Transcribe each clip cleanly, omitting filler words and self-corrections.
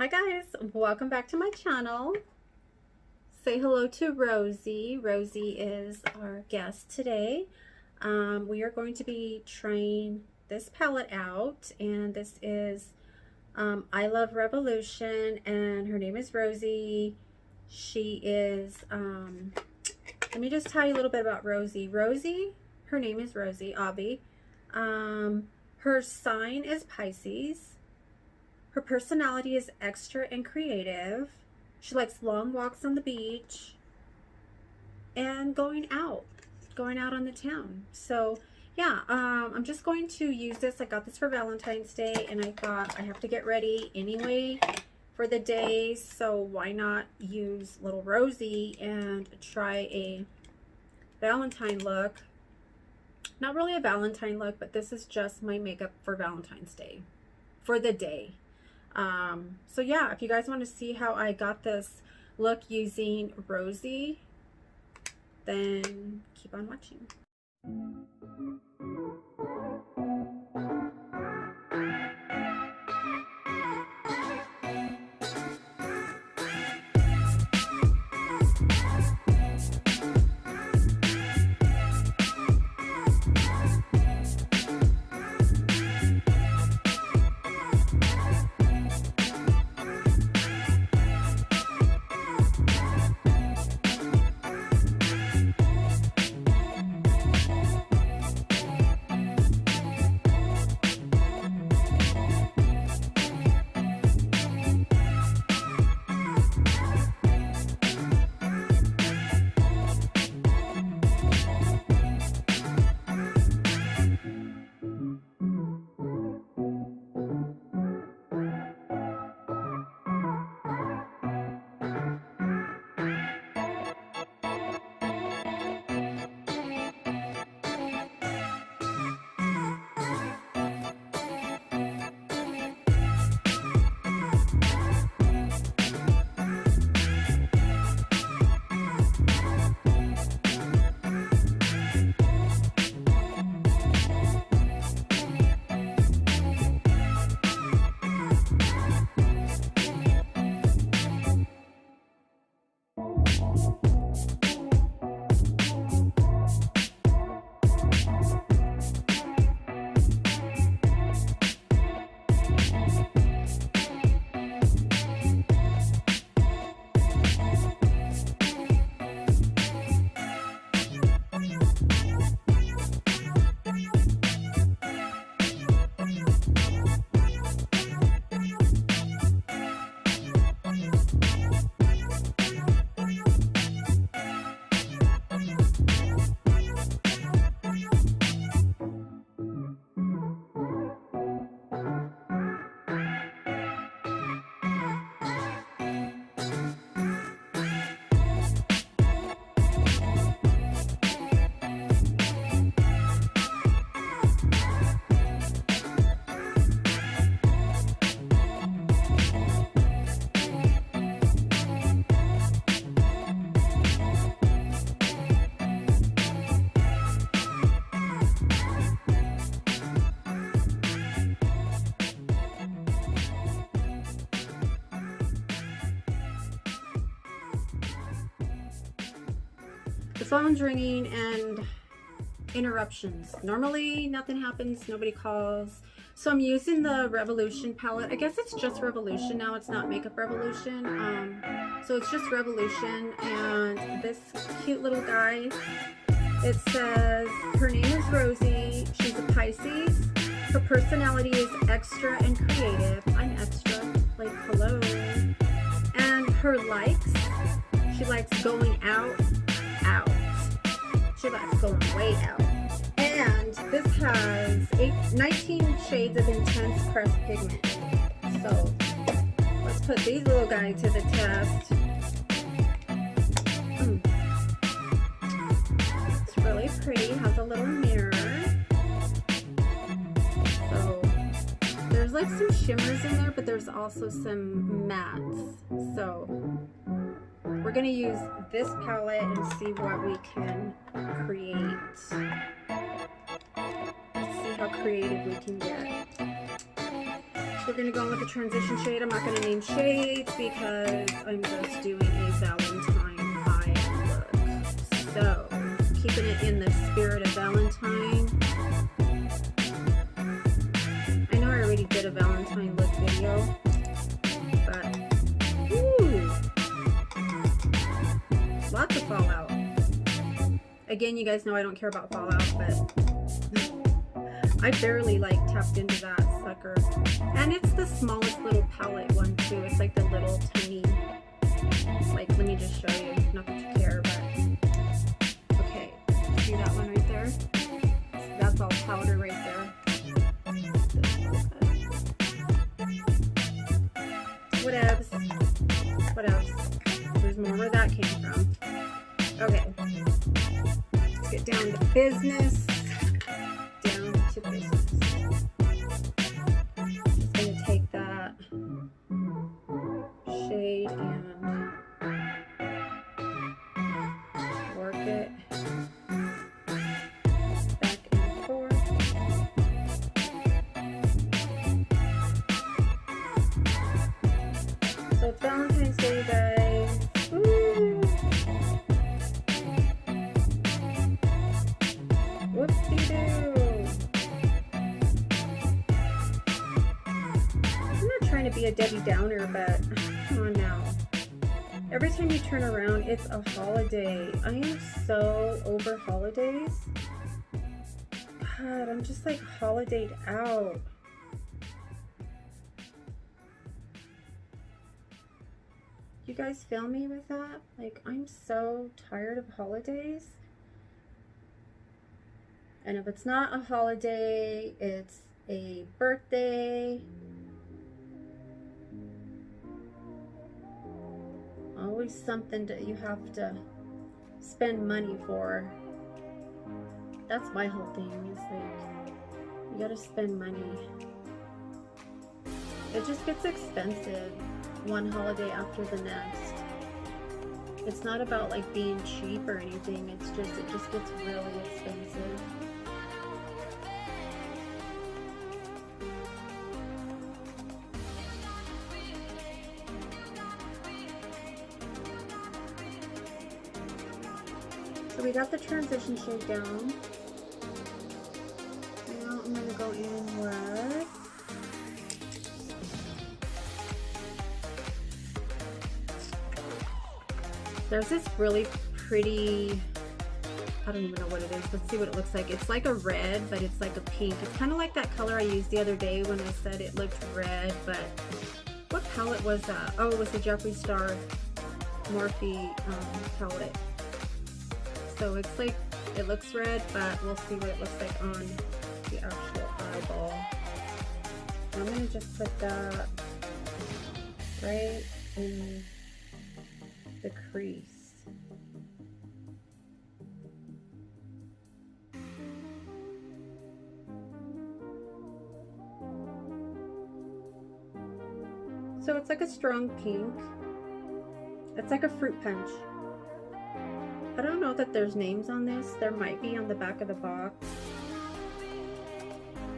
Hi guys, welcome back to my channel. Say hello to Rosie. Rosie is our guest today. We are going to be trying this palette out, and this is I Love Revolution, and her name is Rosie. She is, let me just tell you a little bit about Rosie. Rosie, her name is Rosie, Abby. Her sign is Pisces. Her personality is extra and creative. She likes long walks on the beach and going out on the town. So yeah, I'm just going to use this. I got this for Valentine's Day, and I thought I have to get ready anyway for the day, so why not use little Rosie and try a Valentine look. Not really a Valentine look, but this is just my makeup for Valentine's Day, for the day. So yeah, if you guys want to see how I got this look using Rosie, then keep on watching. The phone's ringing and interruptions. Normally nothing happens, nobody calls. So I'm using the Revolution palette. I guess it's just Revolution now, it's not Makeup Revolution. So it's just Revolution, and this cute little guy, it says her name is Rosie. She's a Pisces. Her personality is extra and creative. I'm extra, like hello. And her likes, she likes going out. She likes going way out. And this has 19 shades of intense pressed pigment. So let's put these little guys to the test. It's really pretty. Has a little mirror. So there's like some shimmers in there, but there's also some mattes. So we're going to use this palette and see what we can create. Let's see how creative we can get. She we're going to go in with the transition shade. I'm not going to name shades because I'm just doing a Valentine eye look. So, keeping it in the spirit of Valentine. I know I already did a Valentine look video, but lots of fallout. Again, you guys know I don't care about fallout, but I barely like tapped into that sucker. And it's the smallest little palette one too. It's like the little tiny, like, let me just show you, not that you care, but okay, see that one right there? That's all powder right there. Whatevs. There's more where that came from. Okay, let's get down to business. Down to business. Just gonna take that shade and work it back and forth. So it's Valentine's Day, guys. Woo! Whoopsie-doo! I'm not trying to be a Debbie Downer, but come on now. Every time you turn around, it's a holiday. I am so over holidays. God, I'm just like holidayed out. You guys feel me with that? Like, I'm so tired of holidays. And if it's not a holiday, it's a birthday. Always something that you have to spend money for. That's my whole thing. It's like, you gotta spend money. It just gets expensive one holiday after the next. It's not about like being cheap or anything. It's just, it just gets really expensive. So we got the transition shade down. Now I'm going to go in with there's this really pretty, I don't even know what it is. Let's see what it looks like. It's like a red, but it's like a pink. It's kind of like that color I used the other day when I said it looked red, but what palette was that? Oh, it was the Jeffree Star Morphe palette. So it's like, it looks red, but we'll see what it looks like on the actual eyeball. I'm going to just put that right in the crease. So it's like a strong pink. It's like a fruit punch. I don't know that there's names on this. There might be on the back of the box.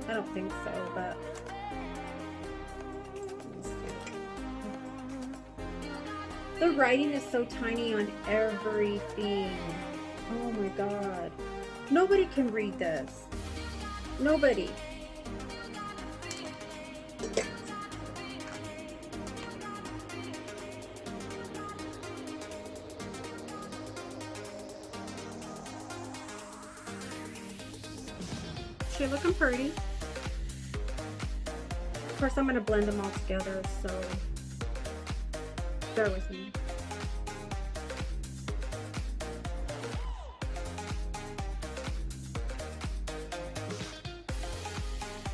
I don't think so, but the writing is so tiny on everything. Oh my god. Nobody can read this. Nobody. She's looking pretty. Of course, I'm going to blend them all together, so bear with me.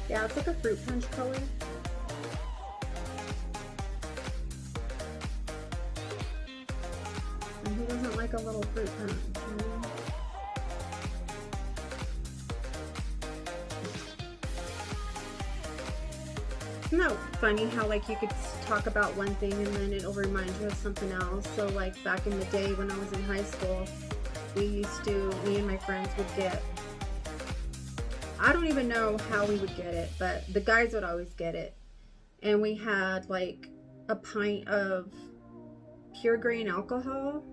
Yeah, it's like a fruit punch color. And who doesn't like a little fruit punch, you know? Isn't that funny how like you could talk about one thing and then it'll remind you of something else? So like back in the day when I was in high school, me and my friends would get, I don't even know how we would get it, but the guys would always get it. and we had like a pint of pure grain alcohol.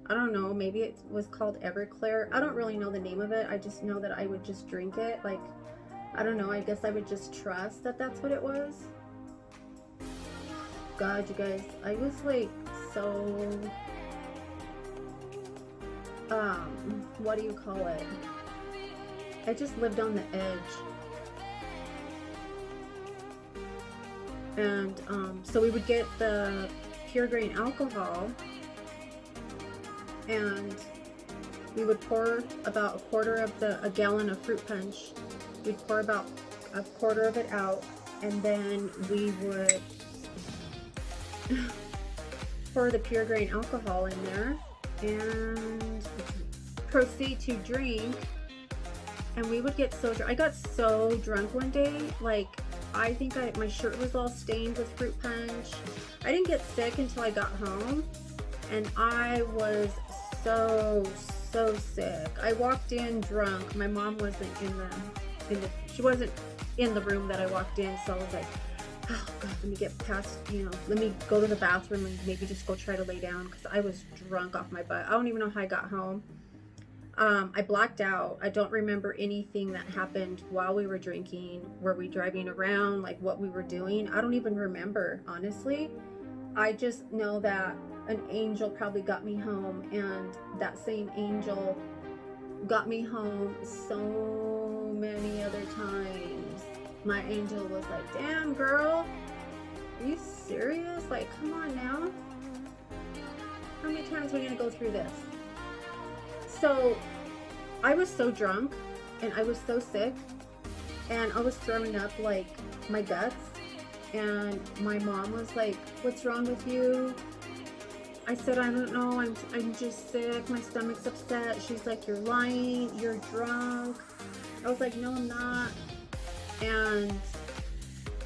I don't know, maybe it was called Everclear. I don't really know the name of it. I just know that I would just drink it. Like, I don't know, I guess I would just trust that that's what it was. God, you guys, I was like so, what do you call it? I just lived on the edge. And so we would get the pure grain alcohol, and we would pour about a gallon of fruit punch. We'd pour about a quarter of it out, and then we would pour the pure grain alcohol in there and proceed to drink. And we would get so drunk. I got so drunk one day, like I think my shirt was all stained with fruit punch. I didn't get sick until I got home, and I was so sick. I walked in drunk. My mom wasn't she wasn't in the room that I walked in, so I was like, oh God, let me get past, let me go to the bathroom and maybe just go try to lay down, because I was drunk off my butt. I don't even know how I got home. I blacked out. I don't remember anything that happened while we were drinking. Were we driving around? Like, what we were doing? I don't even remember, honestly. I just know that an angel probably got me home, and that same angel got me home so many other times. My angel was like, damn girl, are you serious? Like, come on now. How many times are we gonna go through this? So I was so drunk, and I was so sick, and I was throwing up like my guts, and my mom was like, what's wrong with you? I said, I don't know, I'm just sick, my stomach's upset. She's like, you're lying, you're drunk. I was like, no, I'm not. And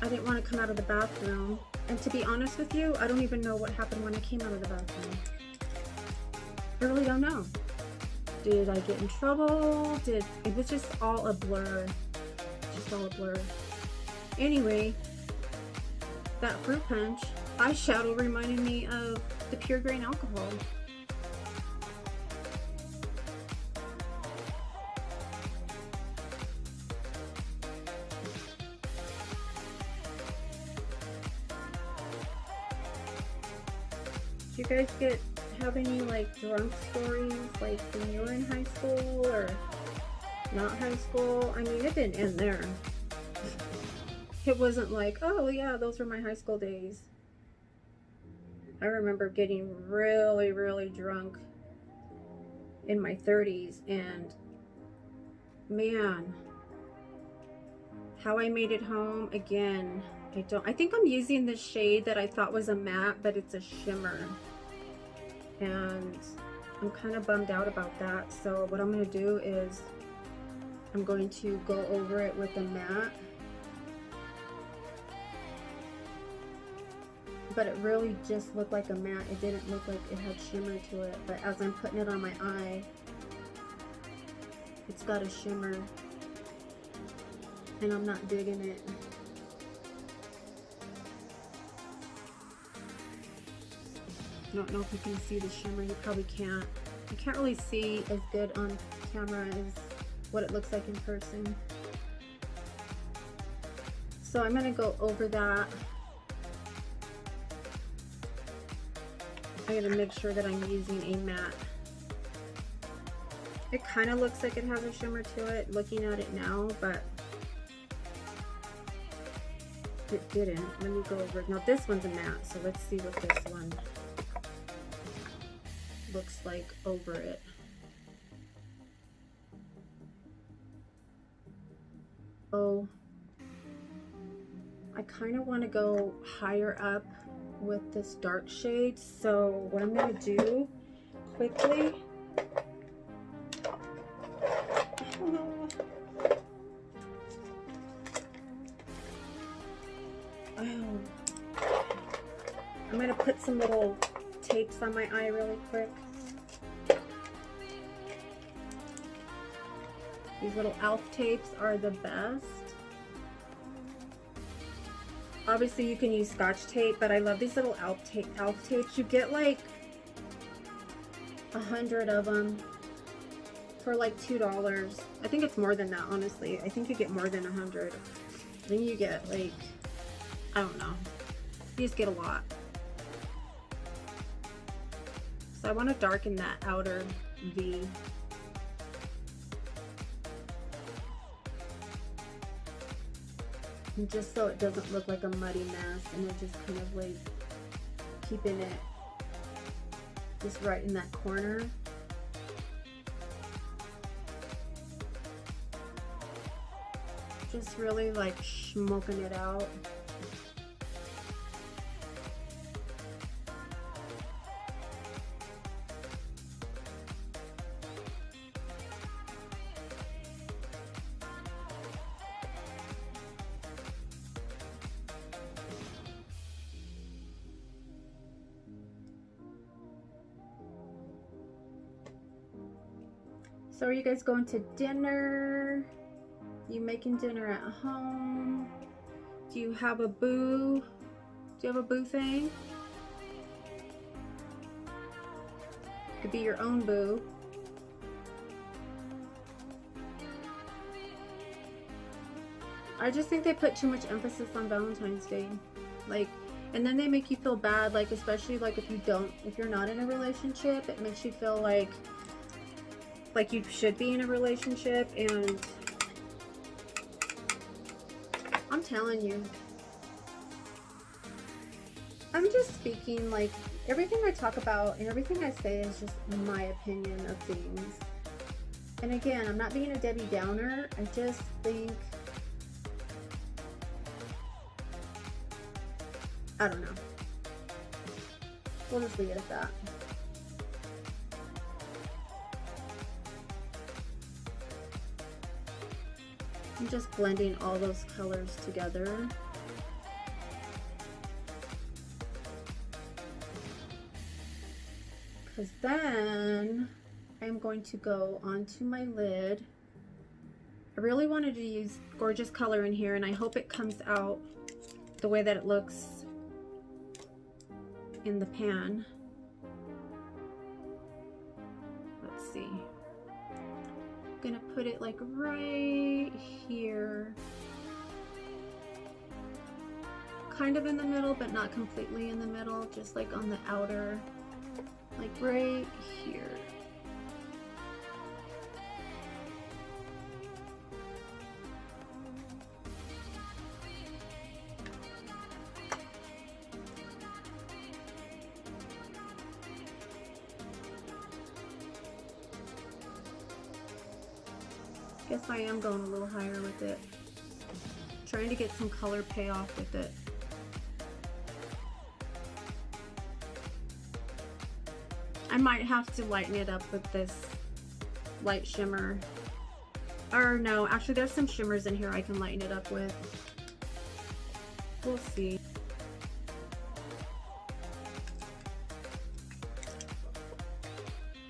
I didn't want to come out of the bathroom. And to be honest with you, I don't even know what happened when I came out of the bathroom. I really don't know. Did I get in trouble? It was just all a blur. Just all a blur. Anyway, that fruit punch eyeshadow reminded me of the pure grain alcohol. Do you guys have any like drunk stories, like when you were in high school or not high school? I mean, it didn't end there. It wasn't like, oh yeah, those were my high school days. I remember getting really, really drunk in my 30s, and man, how I made it home again. I think I'm using this shade that I thought was a matte, but it's a shimmer. And I'm kind of bummed out about that. So what I'm going to do is I'm going to go over it with a matte. But it really just looked like a matte. It didn't look like it had shimmer to it. But as I'm putting it on my eye, it's got a shimmer. And I'm not digging it. I don't know if you can see the shimmer. You probably can't. You can't really see as good on camera as what it looks like in person. So I'm going to go over that. I gotta make sure that I'm using a matte. It kind of looks like it has a shimmer to it looking at it now, but it didn't. Let me go over it. Now this one's a matte, so let's see what this one looks like over it. Oh, I kind of want to go higher up with this dark shade, so what I'm going to do quickly, I'm going to put some little tapes on my eye really quick. These little elf tapes are the best. Obviously you can use Scotch tape, but I love these little elf tapes. You get like 100 of them for like $2. I think it's more than that, honestly. I think you get more than 100. Then you get like, I don't know. You just get a lot. So I want to darken that outer V. And just so it doesn't look like a muddy mess, and we're just kind of like keeping it just right in that corner. Just really like smoking it out. So are you guys going to dinner? You making dinner at home? Do you have a boo? Do you have a boo thing? Could be your own boo. I just think they put too much emphasis on Valentine's Day. Like, and then they make you feel bad, like especially like if you're not in a relationship, it makes you feel like you should be in a relationship. And I'm telling you, I'm just speaking, like everything I talk about and everything I say is just my opinion of things. And again, I'm not being a Debbie Downer. I just think, I don't know. We'll just leave it at that. I'm just blending all those colors together. Because then I'm going to go onto my lid. I really wanted to use gorgeous color in here, and I hope it comes out the way that it looks in the pan. Let's see. I'm gonna put it like right here, kind of in the middle, but not completely in the middle, just like on the outer, like right here. Guess I am going a little higher with it. Trying to get some color payoff with it. I might have to lighten it up with this light shimmer. Or no, actually there's some shimmers in here I can lighten it up with. We'll see.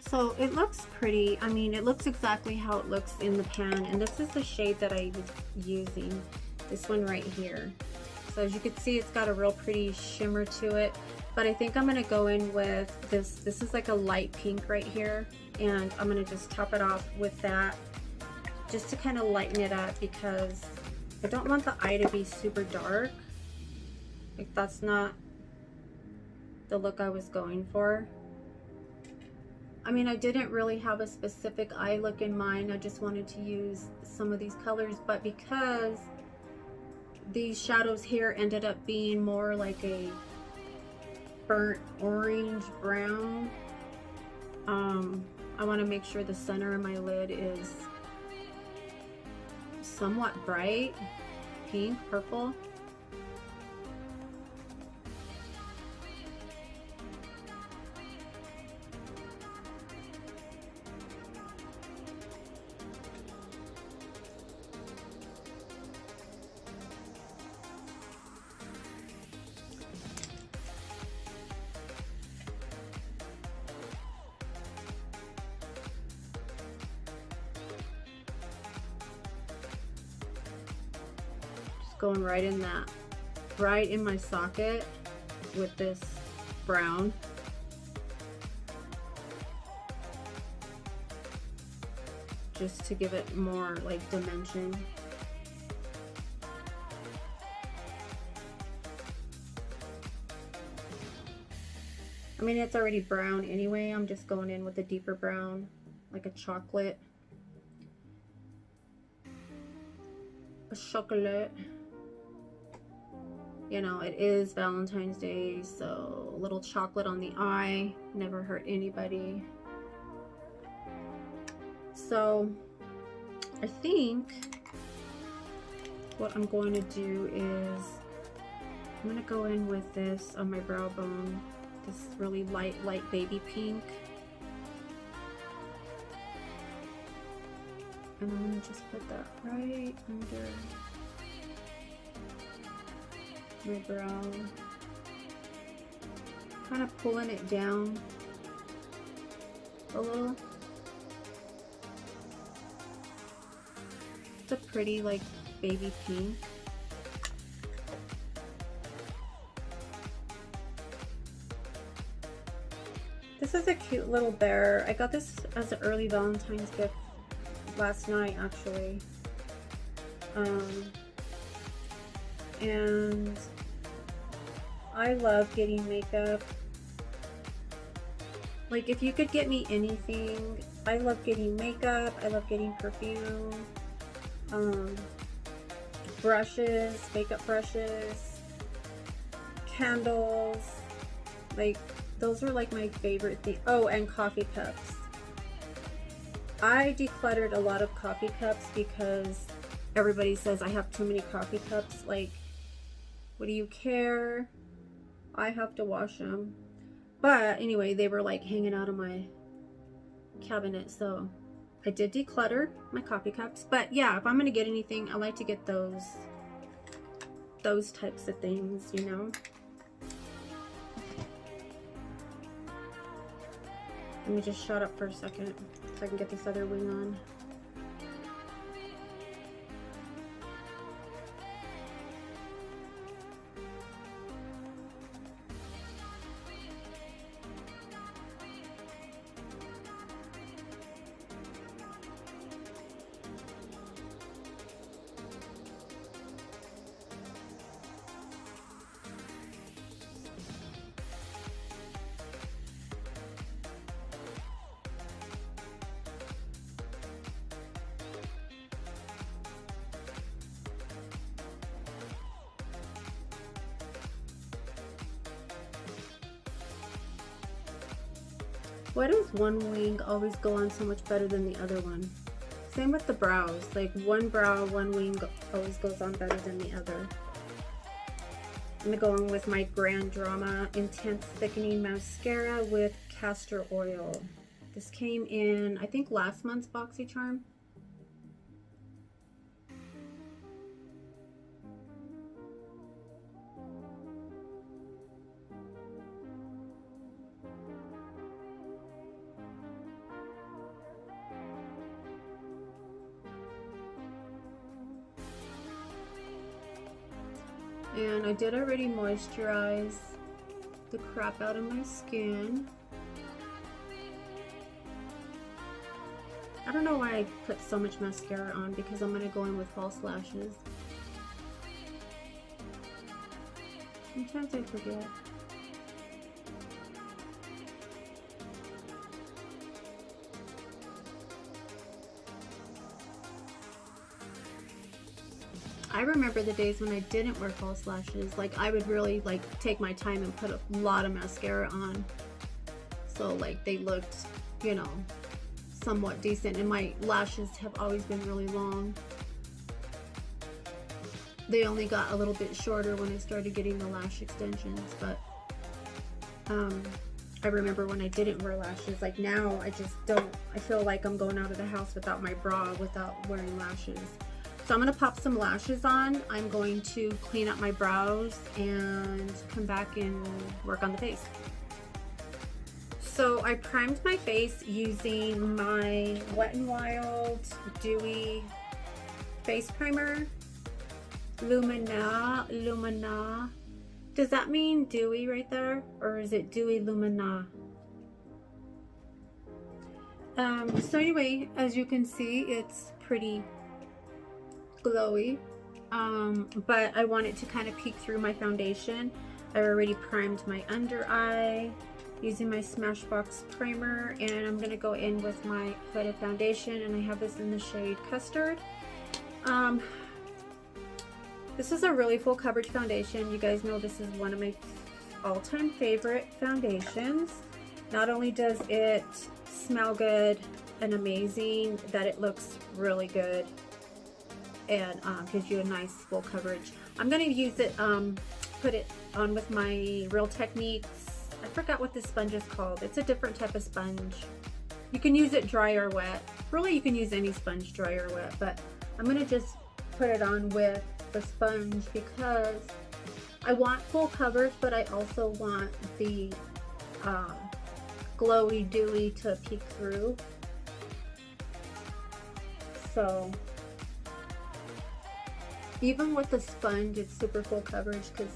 So it looks pretty. I mean, it looks exactly how it looks in the pan, and this is the shade that I was using, this one right here. So as you can see, it's got a real pretty shimmer to it, but I think I'm gonna go in with this. This is like a light pink right here, and I'm gonna just top it off with that just to kind of lighten it up, because I don't want the eye to be super dark. Like, that's not the look I was going for. I mean, I didn't really have a specific eye look in mind. I just wanted to use some of these colors, but because these shadows here ended up being more like a burnt orange brown, I want to make sure the center of my lid is somewhat bright pink, purple. Going right in that right in my socket with this brown. Just to give it more like dimension. I mean, it's already brown anyway. I'm just going in with a deeper brown, like a chocolate. A chocolate. You know, it is Valentine's Day, so a little chocolate on the eye never hurt anybody. So I think what I'm going to do is I'm going to go in with this on my brow bone, this really light baby pink. And I'm going to just put that right under my brow, kind of pulling it down a little. It's a pretty like baby pink. This is a cute little bear. I got this as an early Valentine's gift last night actually. And I love getting makeup. Like if you could get me anything, I love getting makeup, I love getting perfume, brushes, makeup brushes, candles, like those are like my favorite thing. Oh, and coffee cups. I decluttered a lot of coffee cups because everybody says I have too many coffee cups. Like, what do you care? I have to wash them. But anyway, they were like hanging out of my cabinet, so I did declutter my coffee cups. But yeah, if I'm gonna get anything, I like to get those types of things, you know. Let me just shut up for a second so I can get this other wing on. Why does one wing always go on so much better than the other one? Same with the brows. Like one wing always goes on better than the other. I'm gonna go in with my Grand Drama Intense Thickening Mascara with castor oil. This came in, I think, last month's BoxyCharm. And I did already moisturize the crap out of my skin. I don't know why I put so much mascara on, because I'm going to go in with false lashes. Sometimes I forget. I remember the days when I didn't wear false lashes. Like I would really like take my time and put a lot of mascara on, so like they looked, you know, somewhat decent. And my lashes have always been really long. They only got a little bit shorter when I started getting the lash extensions, but I remember when I didn't wear lashes. Like now I just don't, I feel like I'm going out of the house without my bra, without wearing lashes. So I'm going to pop some lashes on. I'm going to clean up my brows and come back and work on the face. So I primed my face using my Wet n Wild Dewy face primer. Lumina. Does that mean dewy right there? Or is it dewy lumina? So anyway, as you can see, it's pretty glowy. But I want it to kind of peek through my foundation. I already primed my under eye using my Smashbox primer, and I'm going to go in with my Huda foundation, and I have this in the shade Custard. This is a really full coverage foundation. You guys know this is one of my all-time favorite foundations. Not only does it smell good and amazing, that it looks really good and gives you a nice full coverage. I'm going to use it, put it on with my Real Techniques. I forgot what this sponge is called. It's a different type of sponge. You can use it dry or wet. Really, you can use any sponge, dry or wet, but I'm going to just put it on with the sponge because I want full coverage, but I also want the glowy dewy to peek through. So even with the sponge, it's super full coverage because,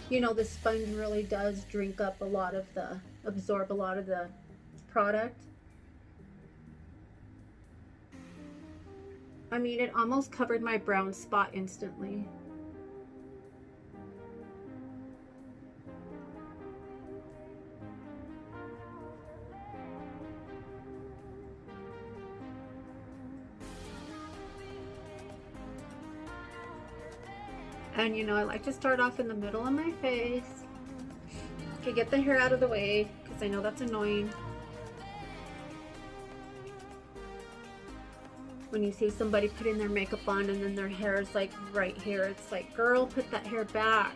you know, the sponge really does drink up a lot of the, absorb a lot of the product. I mean, it almost covered my brown spot instantly. And you know, I like to start off in the middle of my face. Okay, get the hair out of the way because I know that's annoying. When you see somebody putting their makeup on and then their hair is like right here, it's like, girl, put that hair back.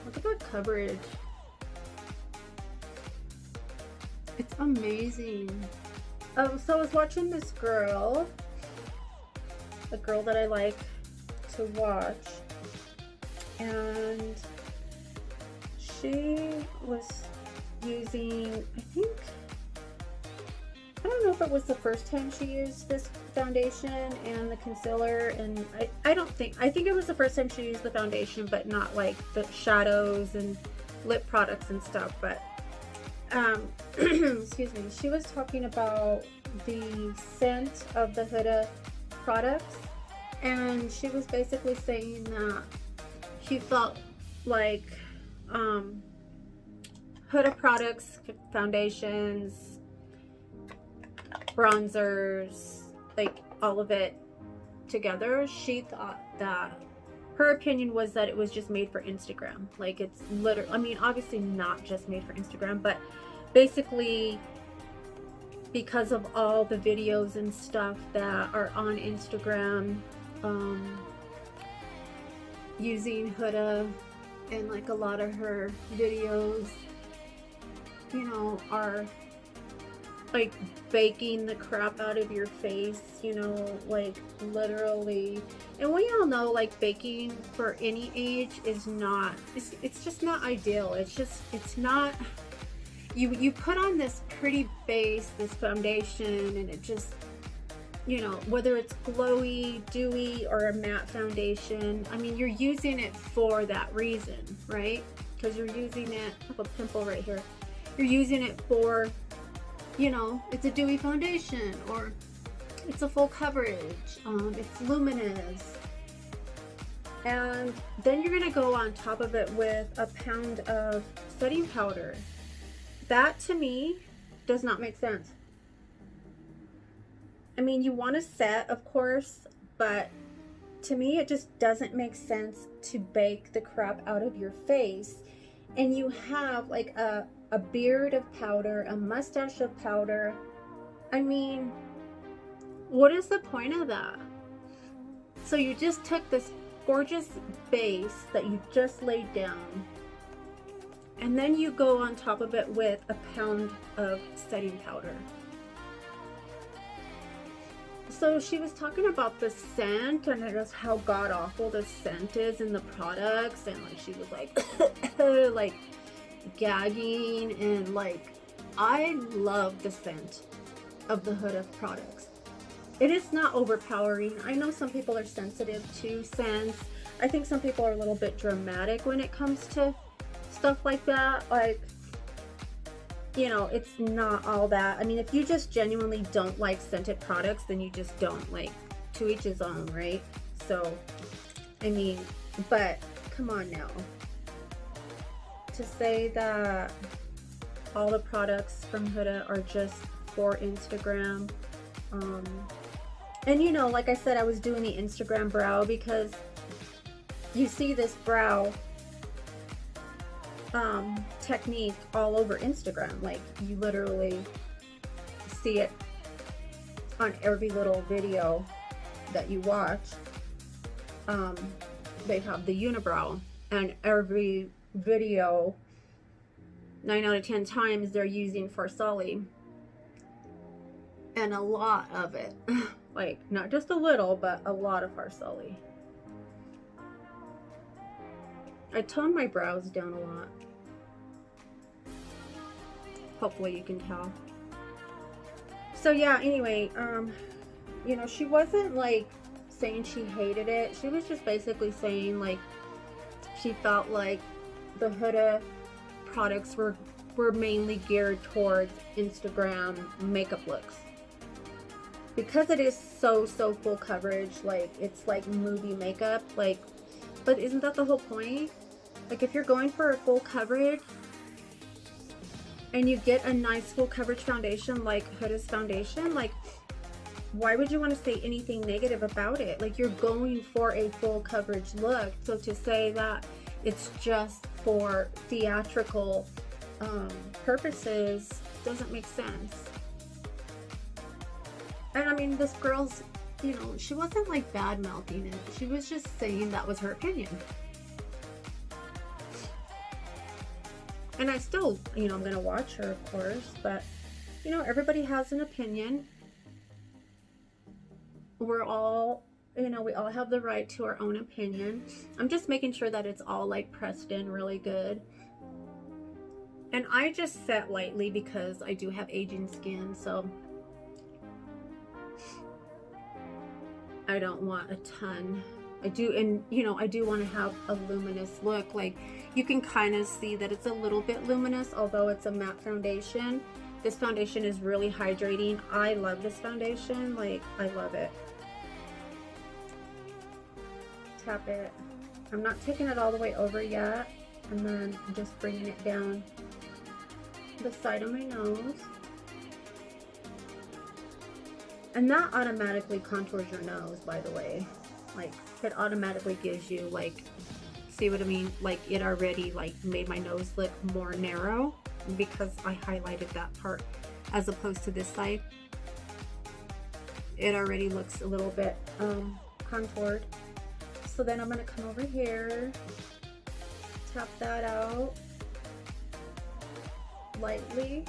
Look at that coverage. It's amazing. So I was watching this girl, a girl that I like to watch, and she was using, I don't know if it was the first time she used this foundation and the concealer, and I think it was the first time she used the foundation, but not like the shadows and lip products and stuff. But excuse me, she was talking about the scent of the Huda products, and she was basically saying that she felt like Huda products, foundations, bronzers, like all of it together, she thought that her opinion was that it was just made for Instagram. Like, it's literally, I mean, obviously not just made for Instagram, but basically because of all the videos and stuff that are on Instagram using Huda, and like a lot of her videos, you know, are like baking the crap out of your face, you know, like literally. And we all know, like, baking for any age is not, it's just not ideal. It's not, you put on this pretty base, this foundation, and it just, you know, whether it's glowy, dewy, or a matte foundation, I mean, you're using it for that reason, right? Because you're using it, I have a pimple right here. You're using it for, you know, it's a dewy foundation, or it's a full coverage, it's luminous. And then you're gonna go on top of it with a pound of setting powder. That, to me, does not make sense. I mean, you want to set, of course, but to me, it just doesn't make sense to bake the crap out of your face. And you have like a beard of powder, a mustache of powder. I mean, what is the point of that? So you just took this gorgeous base that you just laid down, and then you go on top of it with a pound of setting powder. So she was talking about the scent and just how god awful the scent is in the products, and like she was like like gagging, and like I love the scent of the Huda products. It is not overpowering. I know some people are sensitive to scents. I think some people are a little bit dramatic when it comes to stuff like that. Like, you know, it's not all that. I mean, if you just genuinely don't like scented products, then you just don't. Like, to each his own, right? So, I mean, but come on now. To say that all the products from Huda are just for Instagram, and you know, like I said, I was doing the Instagram brow because you see this brow technique all over Instagram. Like, you literally see it on every little video that you watch. They have the unibrow, and every video 9 out of 10 times they're using Farsali, and a lot of it. Like, not just a little, but a lot of Farsali. I toned my brows down a lot. Hopefully you can tell. So yeah, anyway, you know, she wasn't like saying she hated it. She was just basically saying like she felt like the Huda products were mainly geared towards Instagram makeup looks. Because it is so full coverage, like it's like movie makeup, like, but isn't that the whole point? Like, if you're going for a full coverage and you get a nice full coverage foundation like Huda's foundation, like, why would you want to say anything negative about it? Like, you're going for a full coverage look, so to say that it's just for theatrical purposes doesn't make sense. And I mean, this girl's, you know, she wasn't like bad mouthing it. She was just saying that was her opinion. And I still, you know, I'm going to watch her, of course. But, you know, everybody has an opinion. We're all, you know, we all have the right to our own opinion. I'm just making sure that it's all like pressed in really good. And I just set lightly because I do have aging skin, so I don't want a ton. I do, and you know, I do want to have a luminous look. Like, you can kind of see that it's a little bit luminous, although it's a matte foundation. This foundation is really hydrating. I love this foundation. Like, I love it. Tap it. I'm not taking it all the way over yet, and then I'm just bringing it down the side of my nose. And that automatically contours your nose, by the way. Like, it automatically gives you, like, see what I mean? Like, it already, like, made my nose look more narrow because I highlighted that part as opposed to this side. It already looks a little bit contoured. So then I'm going to come over here, tap that out lightly.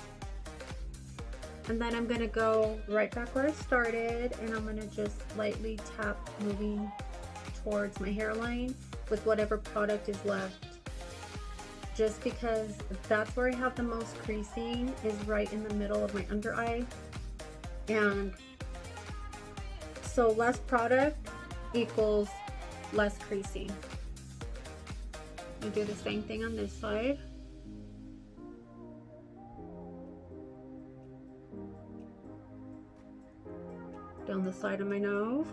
And then I'm going to go right back where I started, and I'm going to just lightly tap, moving towards my hairline with whatever product is left. Just because that's where I have the most creasing, is right in the middle of my under eye. And so less product equals less creasing. You do the same thing on this side. Down the side of my nose.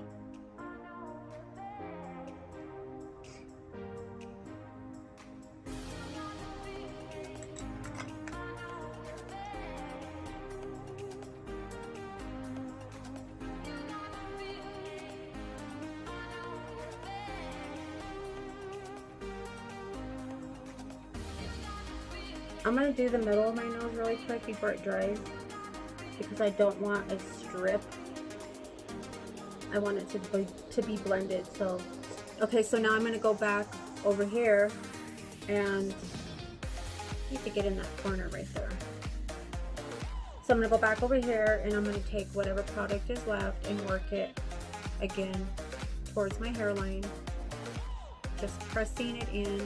I'm going to do the middle of my nose really quick before it dries, because I don't want a strip. I want it to be blended. So, okay, so now I'm going to go back over here, and I need to get in that corner right there. So I'm going to go back over here and I'm going to take whatever product is left and work it again towards my hairline. Just pressing it in.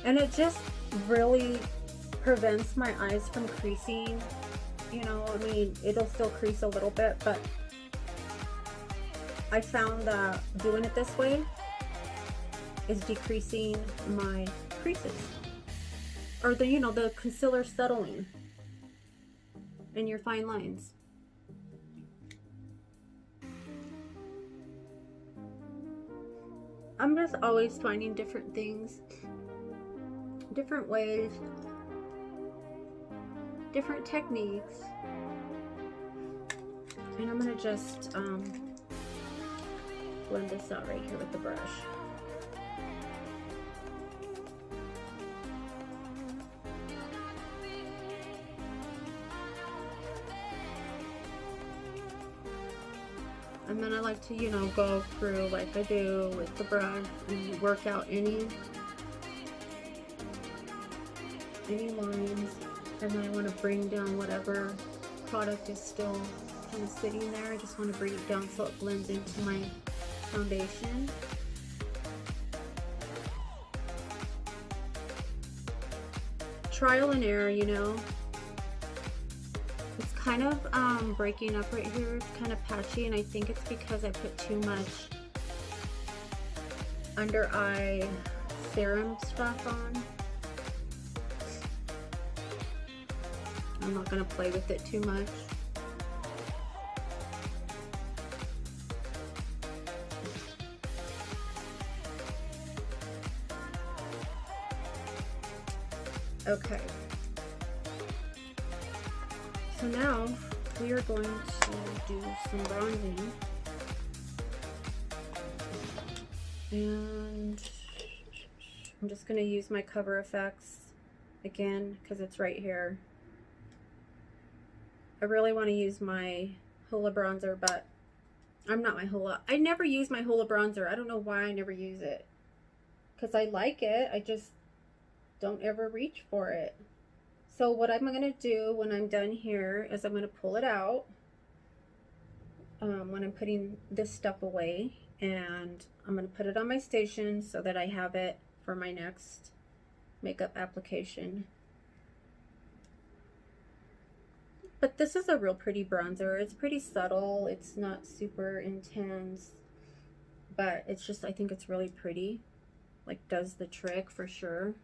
And it just really prevents my eyes from creasing. You know, I mean, it'll still crease a little bit, but I found that doing it this way is decreasing my creases. Or the, you know, the concealer settling in your fine lines. I'm just always finding different things, different ways, different techniques. And I'm gonna just blend this out right here with the brush. And then I like to, you know, go through like I do with the brush and work out any lines. And then I want to bring down whatever product is still kind of sitting there. I just want to bring it down so it blends into my foundation. Trial and error, you know. It's kind of breaking up right here. It's kind of patchy, and I think it's because I put too much under eye serum stuff on. I'm not going to play with it too much. Okay. So now we are going to do some bronzing. And I'm just going to use my Cover FX again because it's right here. I really want to use my Hoola bronzer, but I'm not my Hoola. I never use my Hoola bronzer. I don't know why I never use it. Because I like it. I just don't ever reach for it. So what I'm going to do when I'm done here is I'm going to pull it out when I'm putting this stuff away. And I'm going to put it on my station so that I have it for my next makeup application. But this is a real pretty bronzer. It's pretty subtle. It's not super intense. But it's just, I think it's really pretty. Like, does the trick for sure.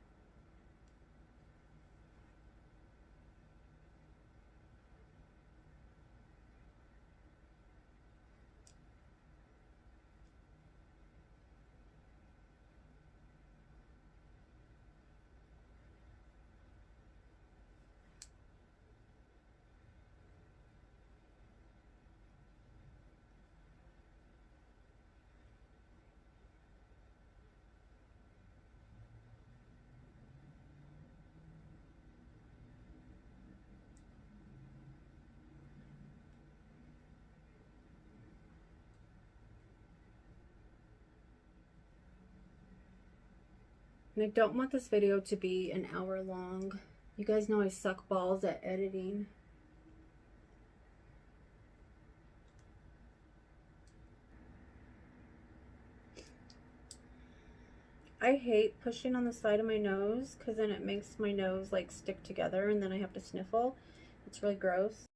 And I don't want this video to be an hour long. You guys know I suck balls at editing. I hate pushing on the side of my nose because then it makes my nose like stick together and then I have to sniffle. It's really gross.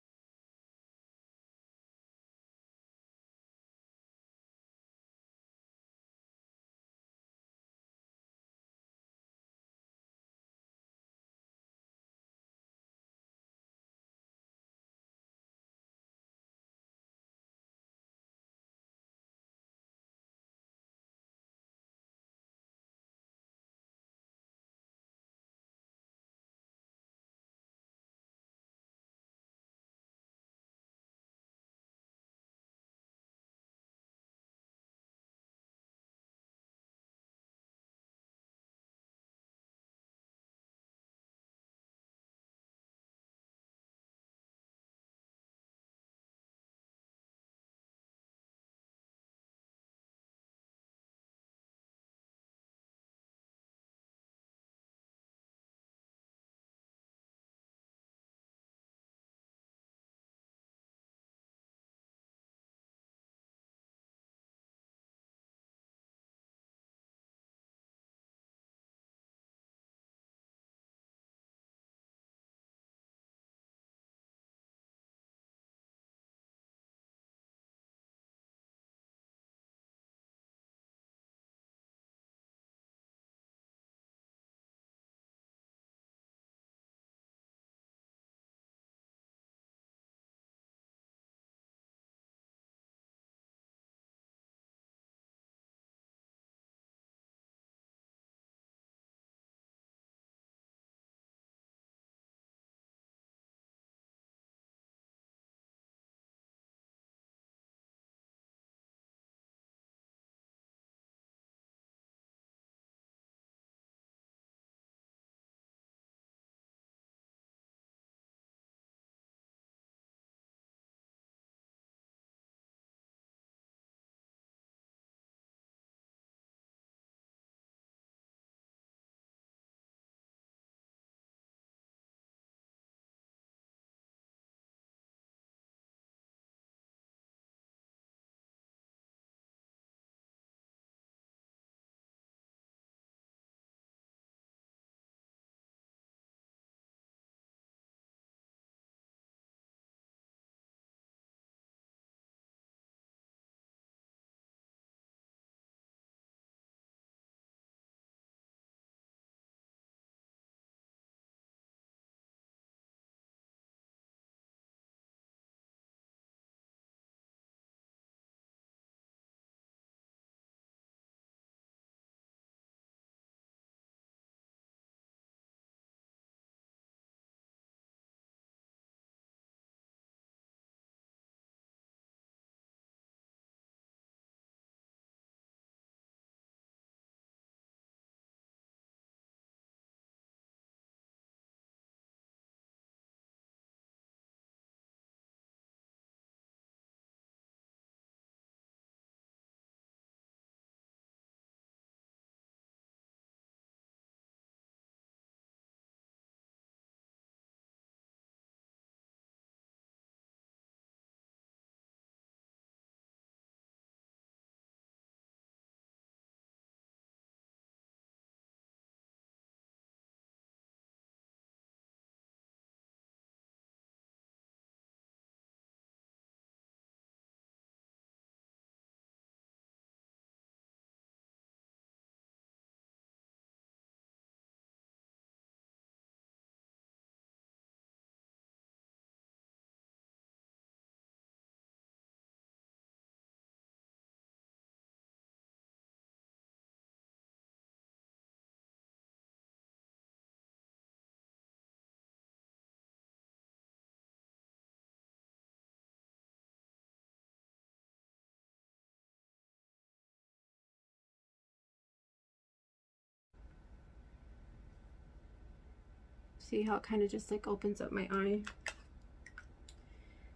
See how it kind of just like opens up my eye.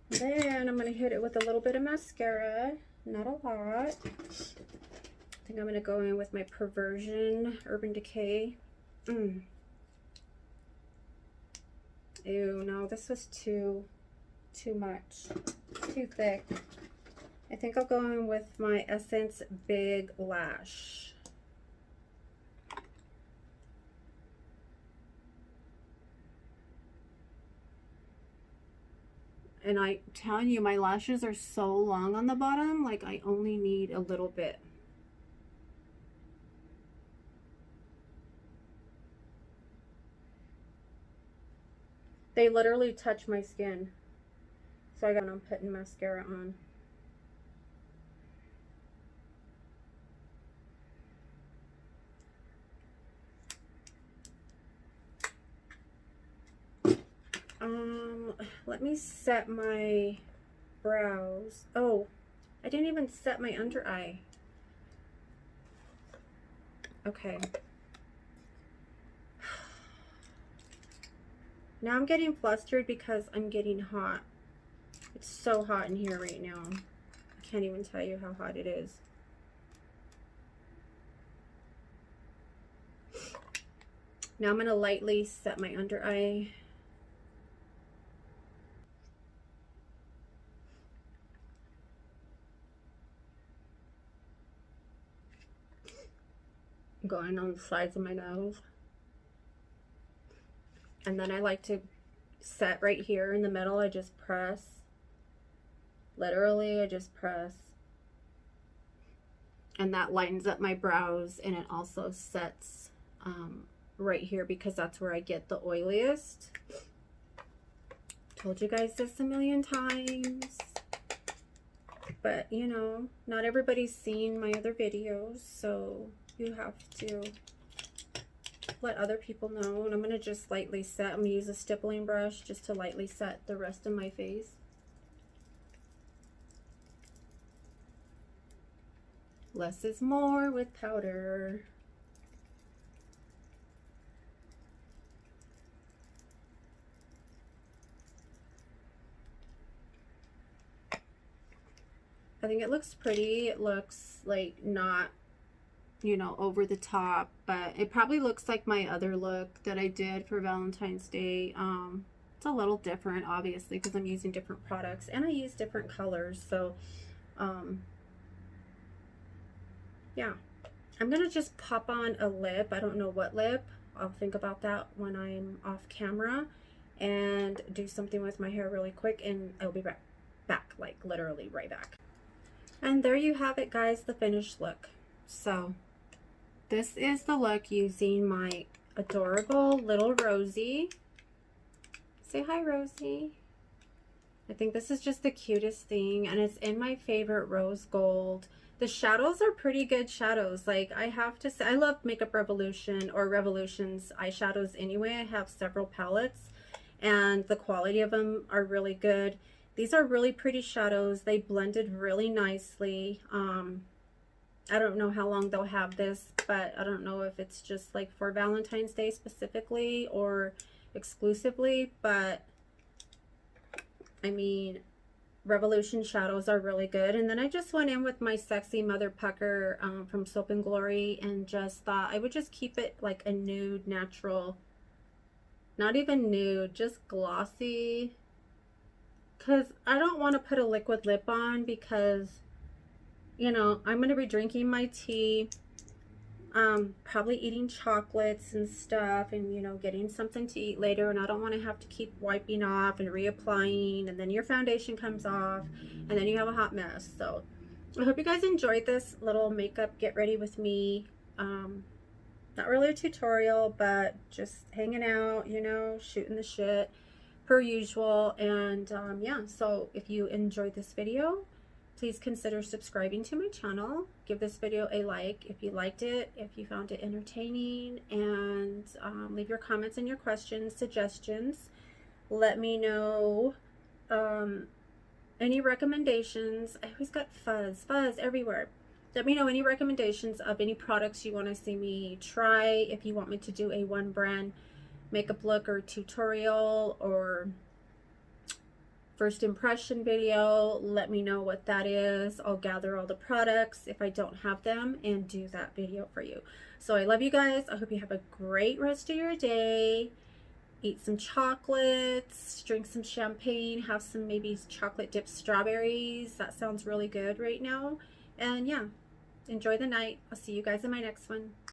Then I'm going to hit it with a little bit of mascara, not a lot. I think I'm going to go in with my Perversion Urban Decay. Ew, no, this was too much, too thick. I think I'll go in with my Essence Big Lash. And I'm telling you, my lashes are so long on the bottom, like I only need a little bit. They literally touch my skin. So I'm putting mascara on. Let me set my brows. Oh, I didn't even set my under eye. Okay. Now I'm getting flustered because I'm getting hot. It's so hot in here right now. I can't even tell you how hot it is. Now I'm going to lightly set my under eye. Going on the sides of my nose. And then I like to set right here in the middle. I just press. Literally, I just press. And that lightens up my brows, and it also sets right here because that's where I get the oiliest. Told you guys this a million times. But, you know, not everybody's seen my other videos, so you have to let other people know. And I'm going to just lightly set. I'm going to use a stippling brush just to lightly set the rest of my face. Less is more with powder. I think it looks pretty. It looks like not, you know, over the top, but it probably looks like my other look that I did for Valentine's Day. It's a little different, obviously, because I'm using different products and I use different colors. So, yeah. I'm going to just pop on a lip. I don't know what lip. I'll think about that when I'm off camera and do something with my hair really quick, and I'll be back, like literally right back. And there you have it, guys, the finished look. So this is the look using my adorable little Rosie. Say hi, Rosie. I think this is just the cutest thing, and it's in my favorite rose gold. The shadows are pretty good shadows. Like, I have to say, I love Makeup Revolution or Revolution's eyeshadows anyway. I have several palettes, and the quality of them are really good. These are really pretty shadows. They blended really nicely. I don't know how long they'll have this, but I don't know if it's just like for Valentine's Day specifically or exclusively, but I mean, Revolution shadows are really good. And then I just went in with my Sexy Mother Pucker from Soap and Glory and just thought I would just keep it like a nude, natural, not even nude, just glossy. Because I don't want to put a liquid lip on because, you know, I'm going to be drinking my tea, probably eating chocolates and stuff, and, you know, getting something to eat later, and I don't want to have to keep wiping off and reapplying, and then your foundation comes off, and then you have a hot mess. So I hope you guys enjoyed this little makeup get ready with me. Not really a tutorial, but just hanging out, you know, shooting the shit per usual. And yeah, so if you enjoyed this video, please consider subscribing to my channel. Give this video a like if you liked it, if you found it entertaining, and leave your comments and your questions, suggestions. Let me know any recommendations. I always got fuzz everywhere. Let me know any recommendations of any products you want to see me try. If you want me to do a one brand makeup look or tutorial or first impression video, let me know what that is. I'll gather all the products if I don't have them and do that video for you. So I love you guys. I hope you have a great rest of your day. Eat some chocolates, drink some champagne, have some maybe chocolate dipped strawberries. That sounds really good right now. And yeah, enjoy the night. I'll see you guys in my next one.